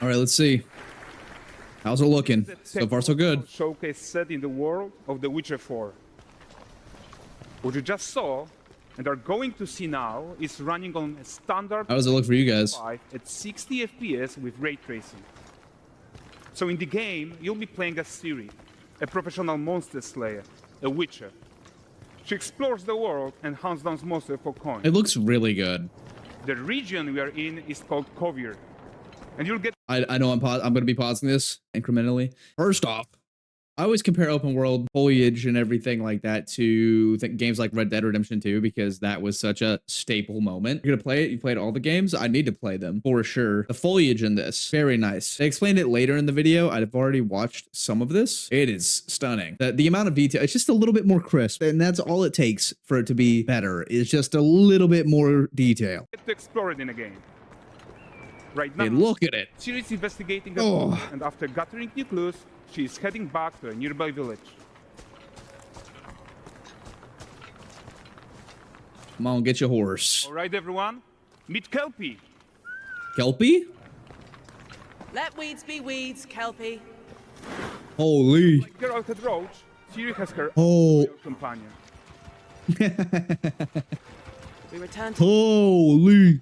All right, let's see. How's it looking? So far, so good. Showcase set in the world of The Witcher 4. What you just saw and are going to see now is running on a standard How does it look for you guys? at 60 FPS with ray tracing. So in the game, you'll be playing as Ciri, a professional monster slayer, a witcher. She explores the world and hunts down monsters for coins. It looks really good. The region we are in is called Coviar, and you'll get. I know I'm going to be pausing this incrementally. First off, I always compare open world foliage and everything like that to games like Red Dead Redemption 2 because that was such a staple moment. You're gonna play it. You played all the games. I need to play them for sure. The foliage in this, very nice. They explained it later in the video. I've already watched some of this. It is stunning. The amount of detail, it's just a little bit more crisp, and that's all it takes for it to be better. Is just a little bit more detail. Get to explore it in a game. Right now, Hey, look at it. Ciri's investigating a and after gathering new clues, she is heading back to a nearby village. Come on, get your horse. All right, everyone, meet Kelpie. Kelpie? Let weeds be weeds, Kelpie. Holy. Like Geralt had Roach, Ciri has her Oh. own companion. We return to Holy.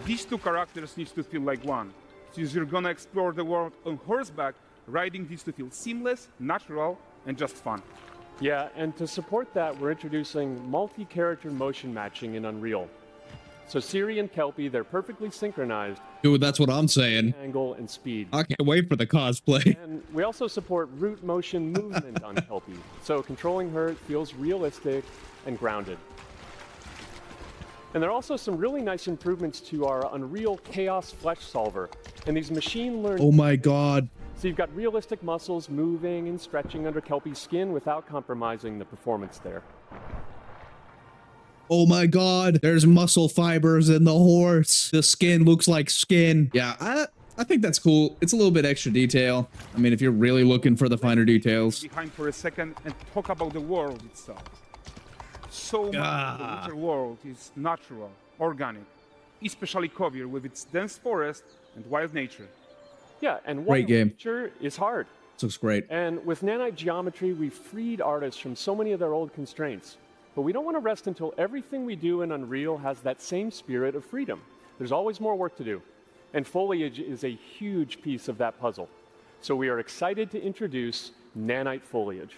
These two characters need to feel like one. Since you're gonna explore the world on horseback, riding needs to feel seamless, natural, and just fun. Yeah, and to support that, we're introducing multi-character motion matching in Unreal. So Ciri and Kelpie, they're perfectly synchronized. Dude, that's what I'm saying. Angle and speed. I can't wait for the cosplay. And we also support root motion movement on Kelpie. So controlling her feels realistic and grounded. And there are also some really nice improvements to our Unreal Chaos Flesh Solver. And these machine learned... Oh my god. So you've got realistic muscles moving and stretching under Kelpie's skin without compromising the performance there. Oh my god. There's muscle fibers in the horse. The skin looks like skin. Yeah, I think that's cool. It's a little bit extra detail. I mean, if you're really looking for the finer details. Behind for a second and talk about the world itself. So much of the Witcher world is natural, organic, especially Coviar with its dense forest and wild nature. Yeah, and Great game. Witcher is hard. This looks great. And with Nanite Geometry, we've freed artists from so many of their old constraints. But we don't want to rest until everything we do in Unreal has that same spirit of freedom. There's always more work to do. And foliage is a huge piece of that puzzle. So we are excited to introduce Nanite Foliage.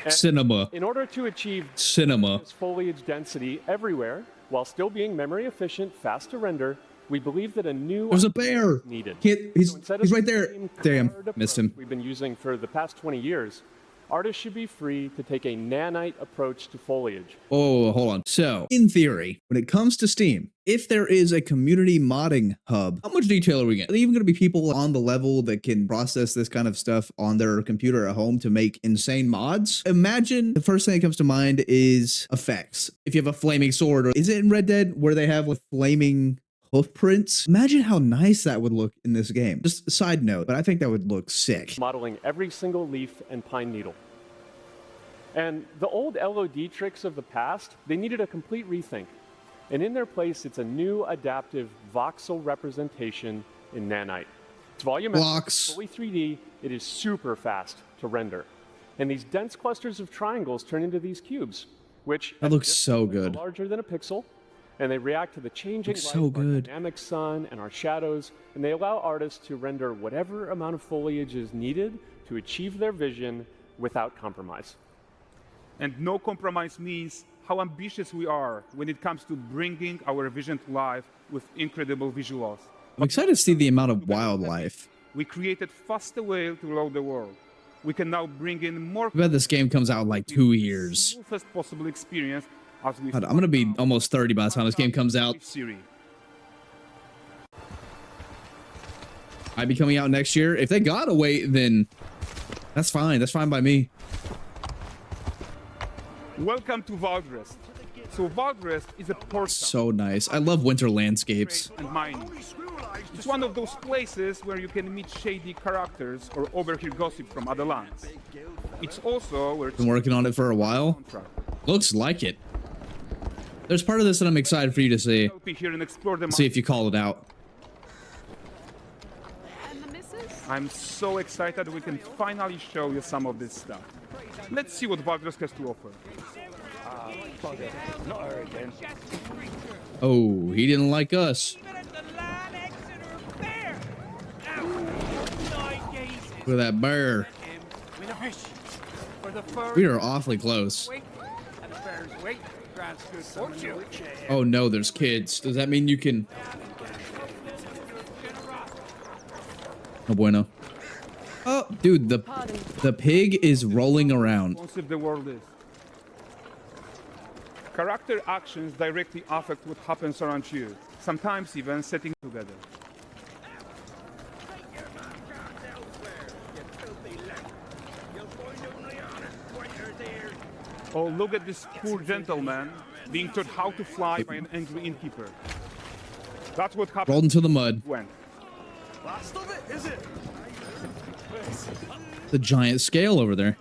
And Cinema. in order to achieve Cinema. foliage density everywhere, while still being memory efficient, fast to render, we believe that a new There's a bear. needed. He's instead of right the there. same Damn, card missed approach him. we've been using for the past 20 years, artists should be free to take a nanite approach to foliage. Oh, hold on. So, in theory, when it comes to Steam, if there is a community modding hub, how much detail are we getting? Are there even going to be people on the level that can process this kind of stuff on their computer at home to make insane mods? Imagine the first thing that comes to mind is effects. If you have a flaming sword, or is it in Red Dead where they have like flaming hoof prints? Imagine how nice that would look in this game. Just a side note, but I think that would look sick. Modeling every single leaf and pine needle. And the old LOD tricks of the past, they needed a complete rethink. And in their place, it's a new adaptive voxel representation in Nanite. It's volumetric, fully 3D, it is super fast to render. And these dense clusters of triangles turn into these cubes, which That looks so good. larger than a pixel, and they react to the changing light so of our good. dynamic sun and our shadows, and they allow artists to render whatever amount of foliage is needed to achieve their vision without compromise. And no compromise means how ambitious we are when it comes to bringing our vision to life with incredible visuals. I'm excited to see the amount of wildlife. We created faster way to load the world. We can now bring in more. I bet this game comes out in like 2 years. Smoothest possible experience as we. God, I'm gonna be almost 30 by the time this game comes out. Ciri. Might be coming out next year. If they gotta wait, then that's fine. That's fine by me. Welcome to Vog Rest. So Vog Rest is a portal So nice. I love winter landscapes. and mining. It's one of those places where you can meet shady characters or overhear gossip from other lands. It's also where Been working on it for a while. Looks like it. There's part of this that I'm excited for you to see. Help me here and explore the See if you call it out. I'm so excited we can finally show you some of this stuff. Let's see what Vog Rest has to offer. Not her again. Oh, he didn't like us. Look at that bear. We are awfully close. Oh no, there's kids. Does that mean you can... Oh bueno. Oh, dude, the pig is rolling around. If the world is. Character actions directly affect what happens around you, sometimes even setting together. Oh, look at this poor gentleman being taught how to fly by an angry innkeeper. That's what happened. Rolled into the mud. Went. Last of it, is it? The giant scale over there.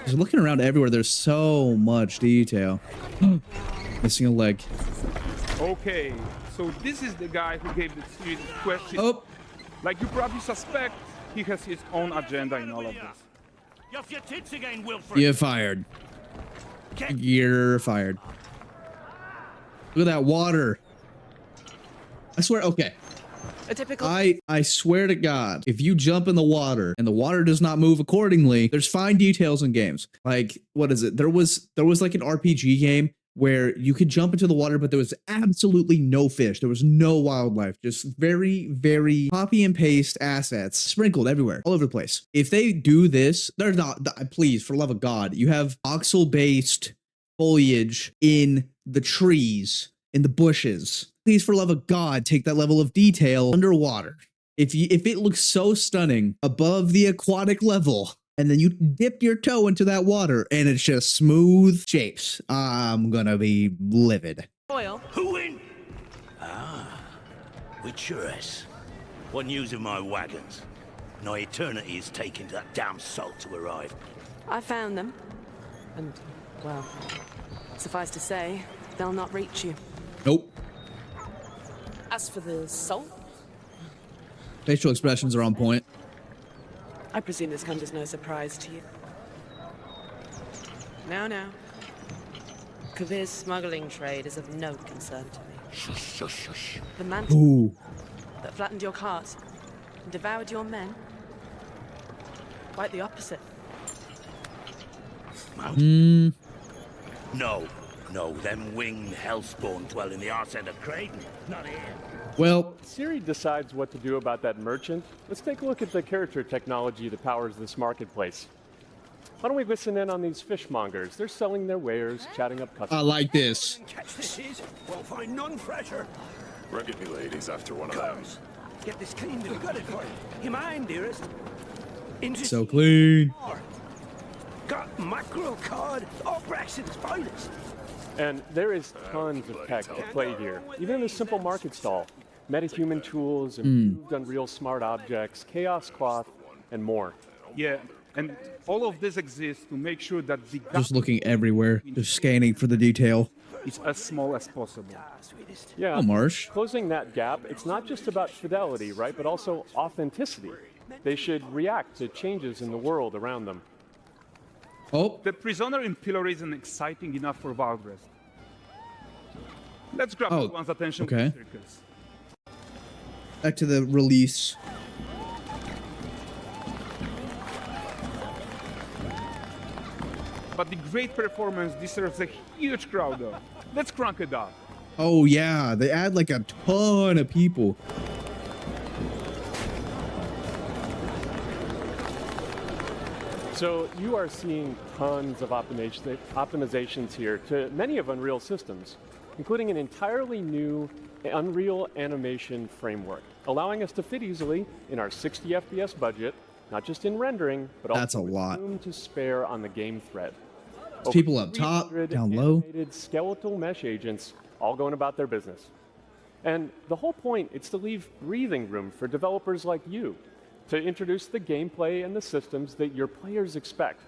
Just looking around everywhere, there's so much detail. Missing a leg. Okay, so this is the guy who gave the series question. Oh, Like you probably suspect, he has his own agenda in all of this. You're off your tits again, Wilfred. you're fired. You're fired. Look at that water. I swear, okay. A typical. I swear to God, if you jump in the water and the water does not move accordingly, there's fine details in games. Like, what is it? There was like an RPG game where you could jump into the water, but there was absolutely no fish. There was no wildlife, just very, very copy and paste assets sprinkled everywhere, all over the place. If they do this, they're not, please, for the love of God, you have voxel-based foliage in the trees, in the bushes. Please, for the love of God, take that level of detail underwater. If it looks so stunning above the aquatic level, and then you dip your toe into that water and it's just smooth shapes, I'm gonna be livid. Oil. Who in? With Ciri. What news of my wagons? No eternity is taking that damn salt to arrive. I found them. And, well, suffice to say, they'll not reach you. Nope. As for the salt, Facial expressions are on point. I presume this comes as no surprise to you. No. Coviar's smuggling trade is of no concern to me. Shush, shush, shush. The man Ooh. that flattened your cart and devoured your men. Quite the opposite. Mount? No, them winged hellspawn dwell in the arse end of Creighton, not here. Well, Ciri decides what to do about that merchant. Let's take a look at the character technology that powers this marketplace. Why don't we listen in on these fishmongers? They're selling their wares, chatting up I customers. like this. Catch this is, won't find none fresher. Reckon me ladies after one of them. Comes. Get this cleaned and got it for you. You mind, dearest? So clean. Got mackerel cod, all Braxton's finest. And there is tons of tech at play here, even in this simple market stall. Metahuman tools, improved Unreal smart objects, chaos cloth, and more. Yeah, and all of this exists to make sure that the Just looking everywhere, just scanning for the detail. is as small as possible. Yeah, Oh, Marsh. closing that gap, it's not just about fidelity, right, but also authenticity. They should react to changes in the world around them. Oh, The prisoner in Polaris isn't exciting enough for Vog Rest. Let's grab Oh, everyone's attention okay. with the circus. back to the release. But the great performance deserves a huge crowd though. Let's crank it up. Oh yeah, they add like a ton of people. So you are seeing tons of optimizations here to many of Unreal systems, including an entirely new Unreal animation framework, allowing us to fit easily in our 60 FPS budget, not just in rendering, but also That's a with lot. room to spare on the game thread. There's people up top, 300 down low. animated skeletal mesh agents all going about their business. And the whole point is to leave breathing room for developers like you to introduce the gameplay and the systems that your players expect,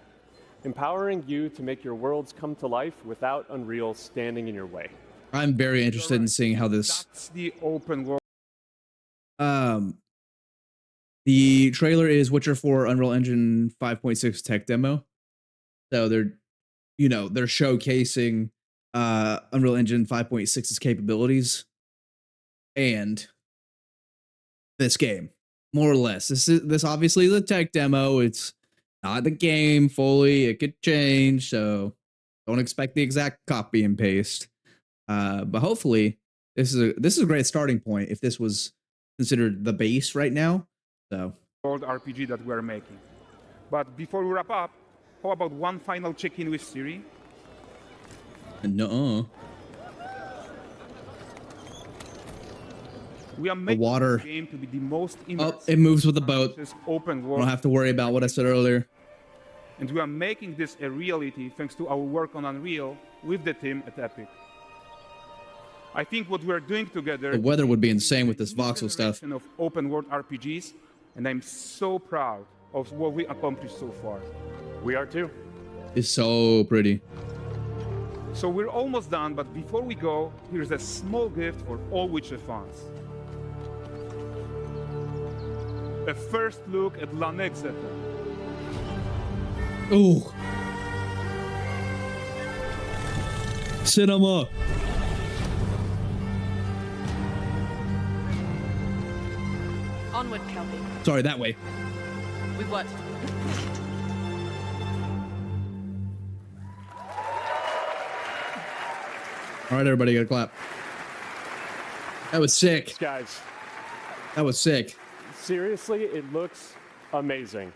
empowering you to make your worlds come to life without Unreal standing in your way. I'm very interested in seeing how this That's the open world The trailer is Witcher 4 Unreal Engine 5.6 tech demo. So they're showcasing Unreal Engine 5.6's capabilities and this game, more or less. This obviously is a tech demo. It's not the game fully. It could change, so don't expect the exact copy and paste. But hopefully, this is a great starting point if this was considered the base right now. So old RPG that we're making. But before we wrap up, how about one final check-in with Ciri? no, We are making water. this game to be the most Oh, immersive, it moves with the boat. open I world, don't have to worry about what I said earlier. and we are making this a reality thanks to our work on Unreal with the team at Epic. I think what we're doing together. The weather would be insane with this new voxel stuff. generation of open world RPGs, and I'm so proud of what we accomplished so far. We are too. It's so pretty. So we're almost done, but before we go, here's a small gift for all Witcher fans. A first look at Lanexeter. Ooh. Cinema. Onward, Kelpie. Sorry, that way. With what? All right, everybody, get a clap. That was sick. Guys, That was sick. seriously, it looks amazing.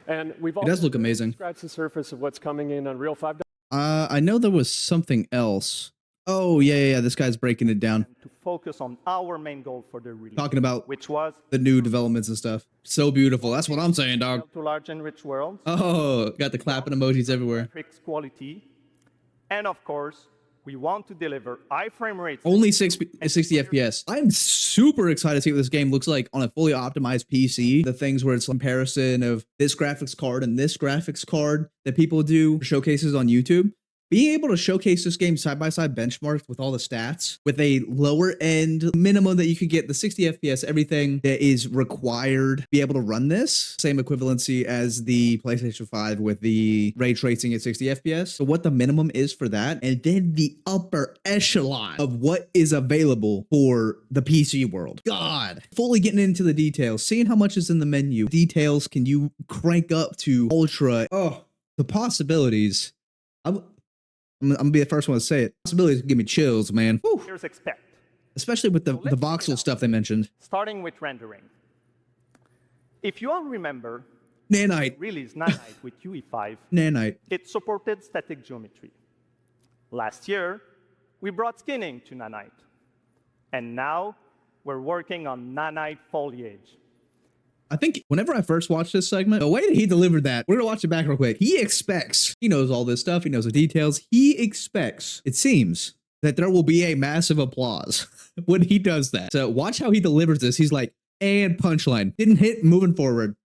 And we've It does look amazing. scratched the surface of what's coming in Unreal 5. I know there was something else. Oh, yeah. This guy's breaking it down. to focus on our main goal for the release, Talking about which was the new developments and stuff. So beautiful. That's what I'm saying, dog. to large and rich worlds, Oh, got the clapping emojis everywhere. graphics quality, and of course, we want to deliver high frame rates. Only 60 FPS. I'm super excited to see what this game looks like on a fully optimized PC. The things where it's a comparison of this graphics card and this graphics card that people do showcases on YouTube. Being able to showcase this game side-by-side benchmarked with all the stats, with a lower end minimum that you could get the 60 FPS, everything that is required to be able to run this. Same equivalency as the PlayStation 5 with the ray tracing at 60 FPS. So what the minimum is for that, and then the upper echelon of what is available for the PC world. God, fully getting into the details, seeing how much is in the menu. Details can you crank up to ultra? Oh, the possibilities. I'm gonna be the first one to say it. Possibilities give me chills, man. Whew. Here's expect, Especially with the let's check it voxel out. stuff they mentioned. starting with rendering. If you all remember, Nanite. release Nanite with UE5, Nanite. it supported static geometry. Last year, we brought skinning to Nanite. And now, we're working on Nanite Foliage. I think whenever I first watched this segment, the way that he delivered that, we're gonna watch it back real quick. He knows all this stuff, he knows the details. He expects, it seems, that there will be a massive applause when he does that. So watch how he delivers this. He's like, and punchline. Didn't hit, moving forward.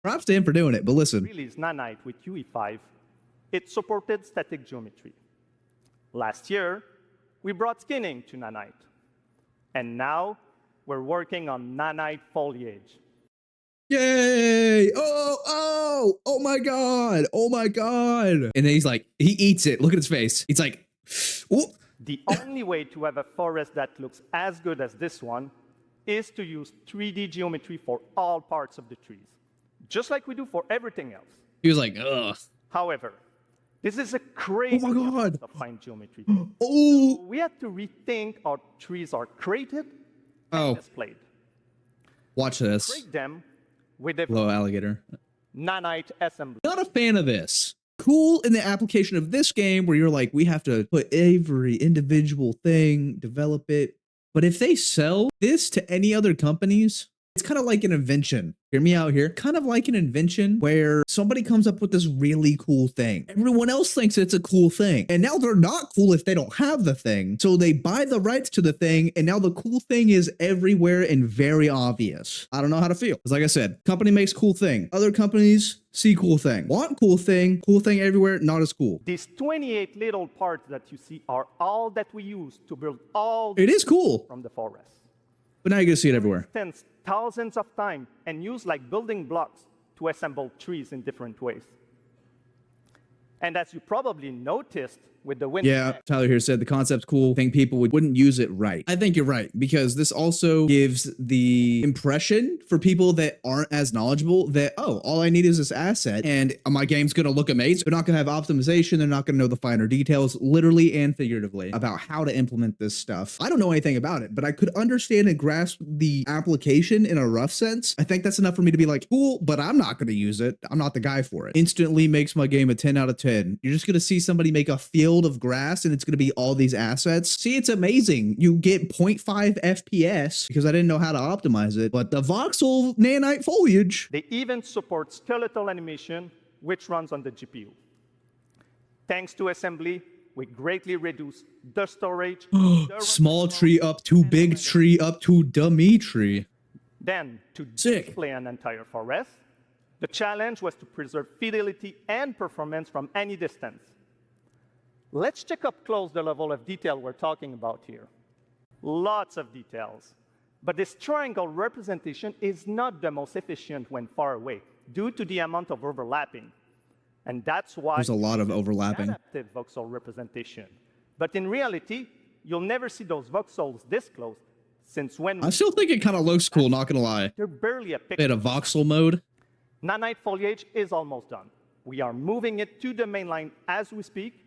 Props to him for doing it, but listen. Release Nanite with UE5, it supported static geometry. Last year, we brought skinning to Nanite. And now, we're working on Nanite Foliage. Yay! Oh my god! Oh my god! And then he's like, he eats it. Look at his face. He's like, ooh. The only way to have a forest that looks as good as this one is to use 3D geometry for all parts of the trees, just like we do for everything else. He was like, ugh. However, this is a crazy Oh my God. amount of fine geometry. Oh. We had to rethink how trees are created Oh. and displayed. Watch this. Create them with a Hello, alligator. Nanite assembly. Not a fan of this. Cool in the application of this game where you're like, we have to put every individual thing, develop it. But if they sell this to any other companies, it's kind of like an invention. Hear me out here. Kind of like an invention where somebody comes up with this really cool thing. Everyone else thinks it's a cool thing. And now they're not cool if they don't have the thing. So they buy the rights to the thing. And now the cool thing is everywhere and very obvious. I don't know how to feel. Because like I said, company makes cool thing. Other companies see cool thing. Want cool thing everywhere, not as cool. These 28 little parts that you see are all that we use to build all It is cool. from the forest. But now you're going to see it everywhere. For instance, thousands of times and used like building blocks to assemble trees in different ways. And as you probably noticed with the wind. Yeah, Tyler here said the concept's cool. I think people wouldn't use it right. I think you're right, because this also gives the impression for people that aren't as knowledgeable that, oh, all I need is this asset and my game's gonna look amazing. They're not gonna have optimization. They're not gonna know the finer details, literally and figuratively, about how to implement this stuff. I don't know anything about it, but I could understand and grasp the application in a rough sense. I think that's enough for me to be like, cool, but I'm not gonna use it. I'm not the guy for it. Instantly makes my game a 10 out of 10. You're just gonna see somebody make a field of grass and it's going to be all these assets. See, it's amazing. You get 0.5 FPS because I didn't know how to optimize it, but the voxel nanite foliage. They even support skeletal animation, which runs on the GPU. Thanks to assembly, we greatly reduce the storage. Small tree up to big tree up to dummy tree. Then, to Sick. display an entire forest, the challenge was to preserve fidelity and performance from any distance. Let's check up close the level of detail we're talking about here. Lots of details. But this triangle representation is not the most efficient when far away, due to the amount of overlapping. And that's why There's a lot of overlapping. adaptive voxel representation. But in reality, you'll never see those voxels this close, since when I still think it kind of looks cool, not gonna lie. they're barely a They had pixel. a voxel mode. Nanite Foliage is almost done. We are moving it to the main line as we speak,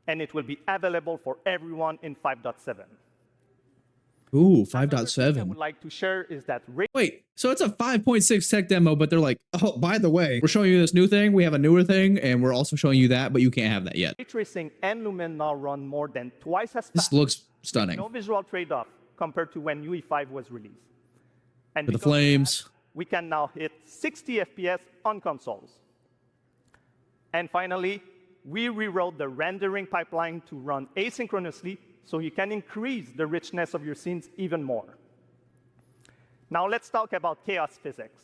and it will be available for everyone in 5.7. Ooh, Another thing I 5.7. would like to share is that Wait, so it's a 5.6 tech demo, but they're like, oh, by the way, we're showing you this new thing. We have a newer thing, and we're also showing you that, but you can't have that yet. ray tracing and lumen now run more than twice as This fast. looks stunning. No visual trade-off compared to when UE5 was released. And For the because of that, flames. we can now hit 60 FPS on consoles. And finally, we rewrote the rendering pipeline to run asynchronously so you can increase the richness of your scenes even more. Now let's talk about chaos physics.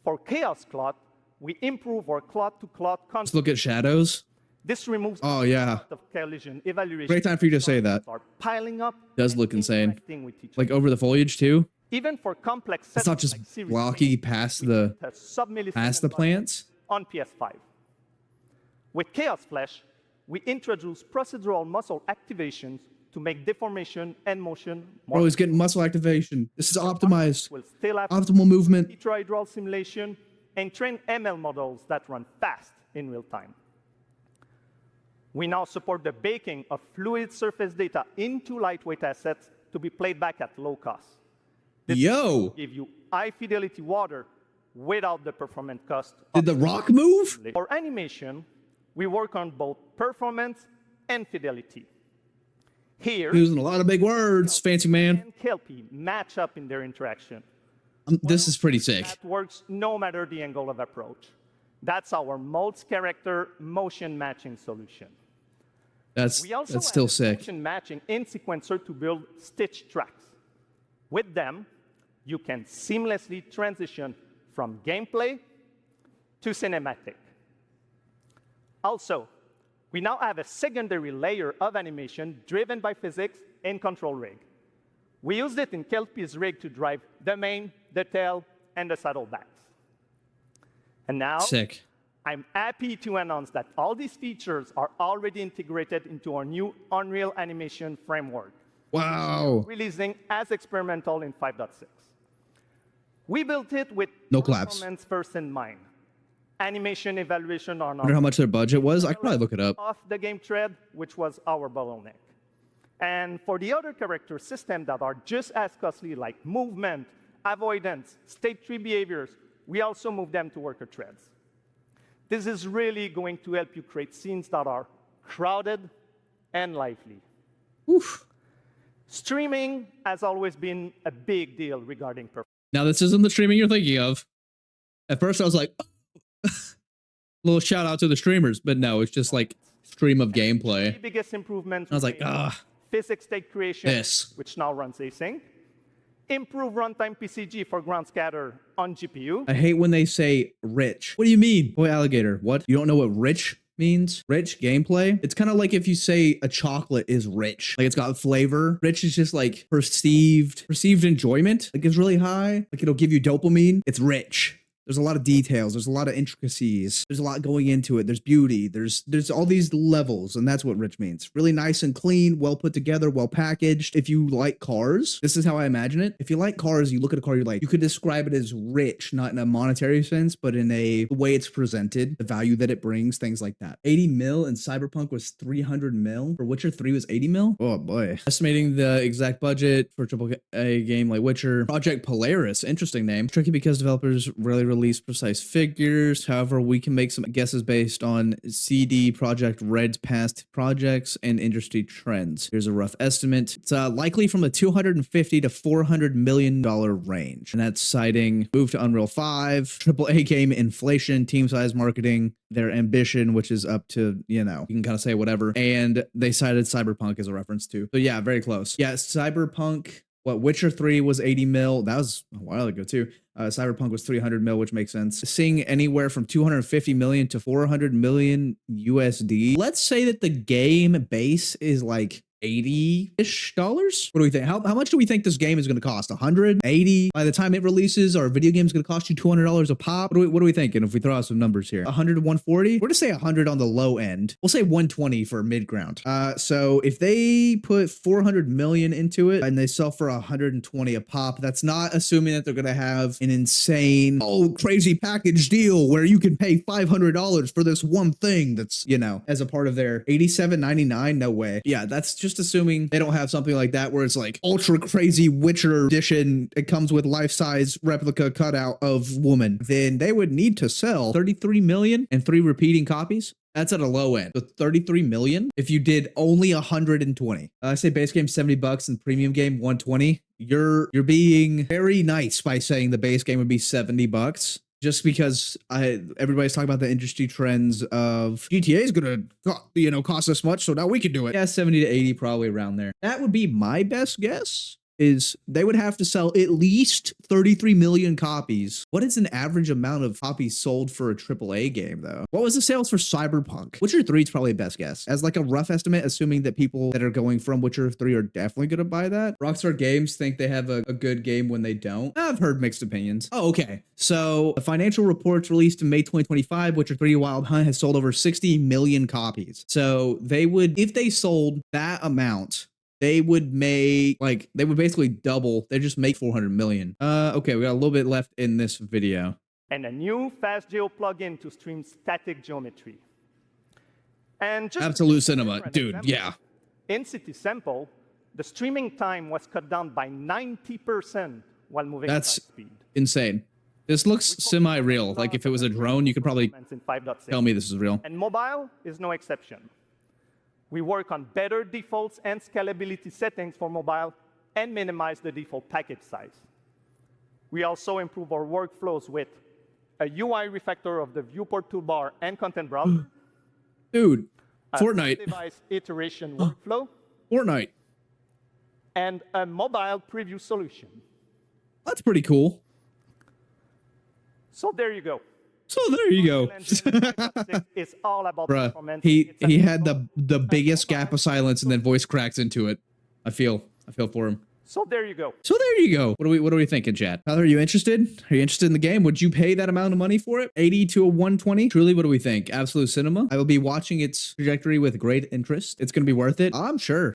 For chaos clot, we improve our clot-to-clot Let's concept. look at shadows. This removes Oh, yeah. of collision evaluation. Great time for you to say that. Are piling up. Does and look insane. interacting with each Like other. over the foliage too. Even for complex It's not setups just like Ciri blocky screen, past we the hit a sub-millisecond plants. on PS5. With Chaos Flash, we introduce procedural muscle activations to make deformation and motion more. Bro, he's getting muscle activation. This is optimized. We'll still have Optimal movement. tetrahedral simulation and train ML models that run fast in real time. We now support the baking of fluid surface data into lightweight assets to be played back at low cost. This Yo, will give you high fidelity water without the performance cost. did the rock move? For animation, we work on both performance and fidelity. Here, Using a lot of big words, fancy man. and Kelpie match up in their interaction. This is pretty sick. That works no matter the angle of approach. That's our modes character motion matching solution. That's We also still added sick. motion matching in sequencer to build stitch tracks. With them, you can seamlessly transition from gameplay to cinematic. Also, we now have a secondary layer of animation driven by physics in control rig. We used it in Kelpie's rig to drive the mane, the tail, and the saddlebacks. And now, Sick. I'm happy to announce that all these features are already integrated into our new Unreal Animation framework, Wow. releasing as experimental in 5.6. We built it with No collapse. performance first in mind. Animation evaluation on Wonder how much their budget was. I could probably look it up. off the game thread, which was our bottleneck. And for the other character systems that are just as costly, like movement, avoidance, state tree behaviors, we also move them to worker threads. This is really going to help you create scenes that are crowded and lively. Oof. Streaming has always been a big deal regarding performance. Now this isn't the streaming you're thinking of. At first I was like, little shout out to the streamers, but no, it's just like stream of The gameplay. biggest improvements I was we like, made are physics state creation, this. which now runs async, improve runtime PCG for ground scatter on GPU, I hate when they say rich. What do you mean? Boy, alligator. What? You don't know what rich means. Rich gameplay. It's kind of like if you say a chocolate is rich, like it's got flavor. Rich is just like perceived enjoyment. Like it's really high. Like it'll give you dopamine. It's rich. There's a lot of details. There's a lot of intricacies. There's a lot going into it. There's beauty. There's all these levels, and that's what rich means. Really nice and clean, well put together, well packaged. If you like cars, this is how I imagine it. If you like cars, you look at a car, you're like, you could describe it as rich, not in a monetary sense, but in the way it's presented, the value that it brings, things like that. 80 mil and Cyberpunk was 300 mil. For Witcher 3 was 80 mil. Oh boy. Estimating the exact budget for AAA game like Witcher. Project Polaris, interesting name. Tricky because developers rarely release precise figures. However, we can make some guesses based on CD Projekt Red's past projects and industry trends. Here's a rough estimate. It's likely from a $250 to $400 million range. And that's citing move to Unreal 5, AAA game inflation, team size, marketing, their ambition, which is up to, you know, you can kind of say whatever. And they cited Cyberpunk as a reference too. So yeah, very close. Yeah, Cyberpunk. What, Witcher 3 was 80 mil. That was a while ago too. Cyberpunk was 300 mil, which makes sense. Seeing anywhere from 250 million to 400 million USD. Let's say that the game base is like $80-ish. What do we think? How much do we think this game is going to cost? 180? By the time it releases, our video game is going to cost you $200 a pop? What are we thinking if we throw out some numbers here? 100 to 140? We're going to say 100 on the low end. We'll say 120 for mid ground. So if they put 400 million into it and they sell for 120 a pop, that's not assuming that they're going to have an insane, crazy package deal where you can pay $500 for this one thing that's, you know, as a part of their $87.99. No way. Yeah, that's just assuming they don't have something like that where it's like ultra crazy Witcher edition. It comes with life-size replica cutout of woman. Then they would need to sell 33 million and 3 repeating copies. That's at a low end. So 33 million if you did only 120. I say base game $70 and premium game 120. You're being very nice by saying the base game would be $70. Just because everybody's talking about the industry trends of GTA is gonna, you know, cost us much, so now we can do it. Yeah, 70 to 80, probably around there. That would be my best guess. Is they would have to sell at least 33 million copies. What is an average amount of copies sold for a AAA game, though? What was the sales for Cyberpunk? Witcher 3 is probably best guess. As like a rough estimate, assuming that people that are going from Witcher 3 are definitely going to buy that. Rockstar Games think they have a good game when they don't. I've heard mixed opinions. Oh, okay. So the financial reports released in May 2025, Witcher 3 Wild Hunt has sold over 60 million copies. So they would, if they sold that amount, they would make, like, they would basically double. They just make 400 million. Okay, we got a little bit left in this video. And a new FastGeo plugin to stream static geometry. And just Absolute Cinema, dude, example, yeah. In City Sample, the streaming time was cut down by 90% while moving at high speed. Insane. This looks semi-real. Like if it was a drone, you could probably tell me this is real. And mobile is no exception. We work on better defaults and scalability settings for mobile and minimize the default package size. We also improve our workflows with a UI refactor of the viewport toolbar and content browser. Dude, Fortnite. Device iteration workflow. Fortnite. And a mobile preview solution. That's pretty cool. So there you go. So there you go. It's all about performance. He had the biggest gap of silence and then voice cracks into it. I feel for him. So there you go. So there you go. What are we thinking, Chad? Tyler, are you interested? Are you interested in the game? Would you pay that amount of money for it? 80 to a 120? Truly, what do we think? Absolute Cinema. I will be watching its trajectory with great interest. It's going to be worth it. I'm sure.